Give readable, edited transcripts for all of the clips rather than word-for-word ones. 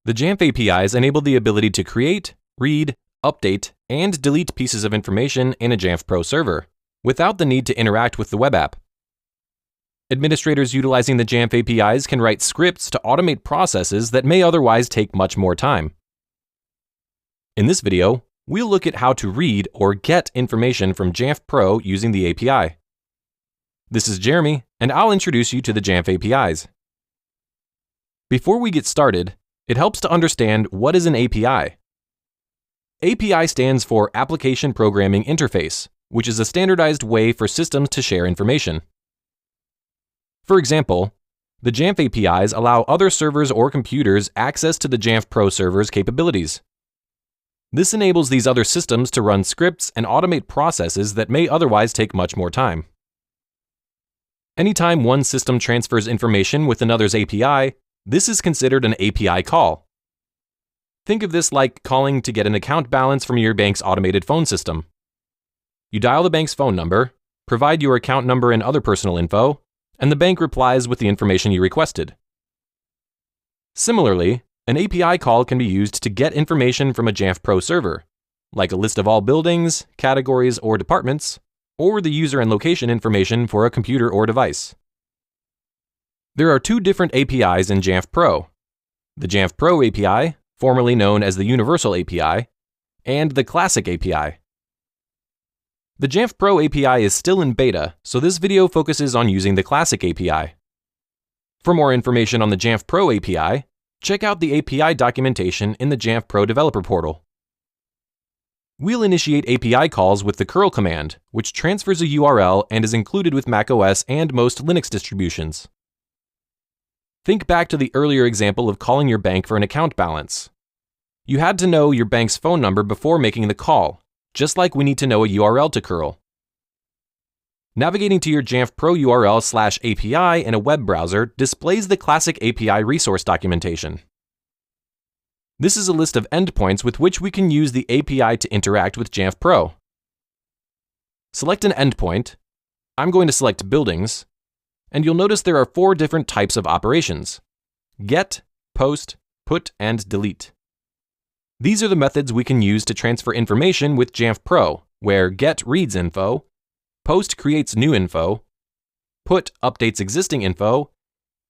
The Jamf APIs enable the ability to create, read, update, and delete pieces of information in a Jamf Pro server, without the need to interact with the web app. Administrators utilizing the Jamf APIs can write scripts to automate processes that may otherwise take much more time. In this video, we'll look at how to read or get information from Jamf Pro using the API. This is Jeremy, and I'll introduce you to the Jamf APIs. Before we get started, it helps to understand what is an API. API stands for Application Programming Interface, which is a standardized way for systems to share information. For example, the Jamf APIs allow other servers or computers access to the Jamf Pro server's capabilities. This enables these other systems to run scripts and automate processes that may otherwise take much more time. Anytime one system transfers information with another's API, this is considered an API call. Think of this like calling to get an account balance from your bank's automated phone system. You dial the bank's phone number, provide your account number and other personal info, and the bank replies with the information you requested. Similarly, an API call can be used to get information from a Jamf Pro server, like a list of all buildings, categories, or departments, or the user and location information for a computer or device. There are two different APIs in Jamf Pro: the Jamf Pro API, formerly known as the Universal API, and the Classic API. The Jamf Pro API is still in beta, so this video focuses on using the Classic API. For more information on the Jamf Pro API, check out the API documentation in the Jamf Pro Developer Portal. We'll initiate API calls with the curl command, which transfers a URL and is included with macOS and most Linux distributions. Think back to the earlier example of calling your bank for an account balance. You had to know your bank's phone number before making the call, just like we need to know a URL to curl. Navigating to your Jamf Pro URL/API in a web browser displays the Classic API resource documentation. This is a list of endpoints with which we can use the API to interact with Jamf Pro. Select an endpoint. I'm going to select Buildings, and you'll notice there are 4 different types of operations: get, post, put, and delete. These are the methods we can use to transfer information with Jamf Pro, where get reads info, post creates new info, put updates existing info,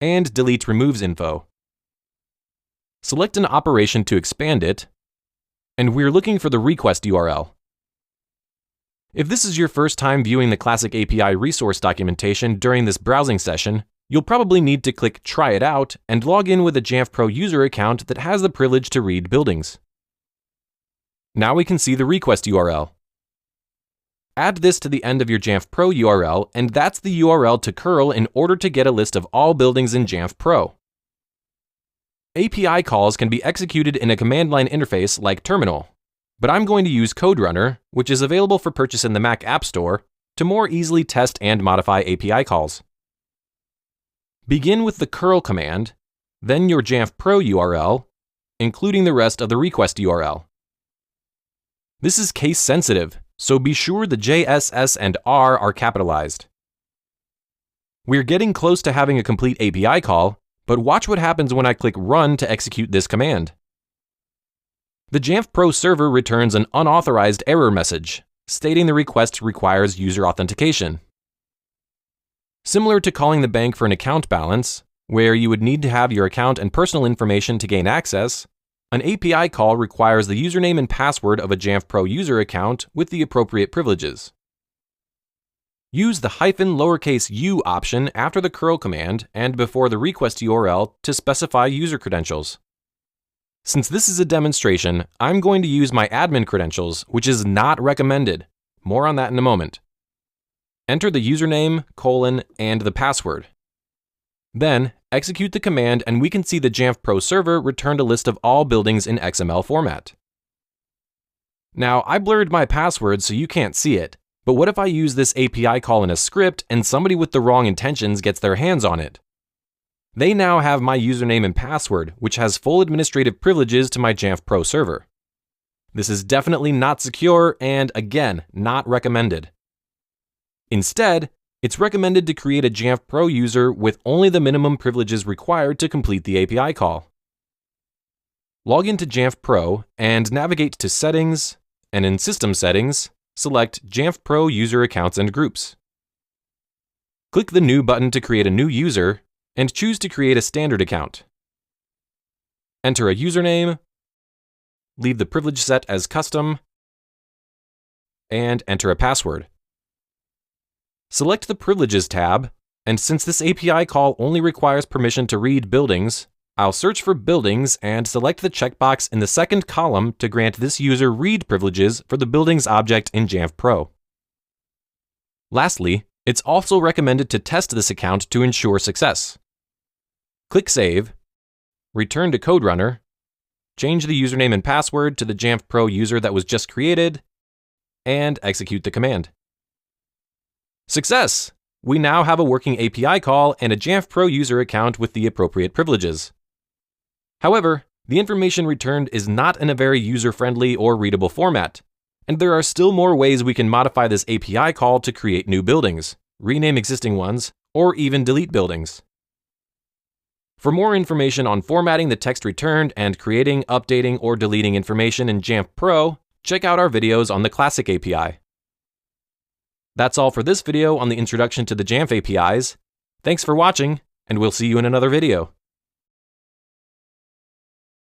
and delete removes info. Select an operation to expand it, and we're looking for the request URL. If this is your first time viewing the Classic API resource documentation during this browsing session, you'll probably need to click Try It Out and log in with a Jamf Pro user account that has the privilege to read buildings. Now we can see the request URL. Add this to the end of your Jamf Pro URL, and that's the URL to curl in order to get a list of all buildings in Jamf Pro. API calls can be executed in a command line interface like Terminal, but I'm going to use CodeRunner, which is available for purchase in the Mac App Store, to more easily test and modify API calls. Begin with the curl command, then your Jamf Pro URL, including the rest of the request URL. This is case sensitive, so be sure the J, S, S, and R are capitalized. We're getting close to having a complete API call, but watch what happens when I click Run to execute this command. The Jamf Pro server returns an unauthorized error message, stating the request requires user authentication. Similar to calling the bank for an account balance, where you would need to have your account and personal information to gain access, an API call requires the username and password of a Jamf Pro user account with the appropriate privileges. Use the -u option after the curl command and before the request URL to specify user credentials. Since this is a demonstration, I'm going to use my admin credentials, which is not recommended. More on that in a moment. Enter the username, and the password. Then, execute the command and we can see the Jamf Pro server returned a list of all buildings in XML format. Now, I blurred my password so you can't see it, but what if I use this API call in a script and somebody with the wrong intentions gets their hands on it? They now have my username and password, which has full administrative privileges to my Jamf Pro server. This is definitely not secure and, again, not recommended. Instead, it's recommended to create a Jamf Pro user with only the minimum privileges required to complete the API call. Log into Jamf Pro and navigate to Settings, and in System Settings, select Jamf Pro User Accounts and Groups. Click the New button to create a new user, and choose to create a standard account. Enter a username, leave the privilege set as custom, and enter a password. Select the Privileges tab, and since this API call only requires permission to read buildings, I'll search for buildings and select the checkbox in the second column to grant this user read privileges for the buildings object in Jamf Pro. Lastly, it's also recommended to test this account to ensure success. Click Save, return to Code Runner, change the username and password to the Jamf Pro user that was just created, and execute the command. Success! We now have a working API call and a Jamf Pro user account with the appropriate privileges. However, the information returned is not in a very user-friendly or readable format, and there are still more ways we can modify this API call to create new buildings, rename existing ones, or even delete buildings. For more information on formatting the text returned and creating, updating, or deleting information in Jamf Pro, check out our videos on the Classic API. That's all for this video on the introduction to the Jamf APIs. Thanks for watching, and we'll see you in another video.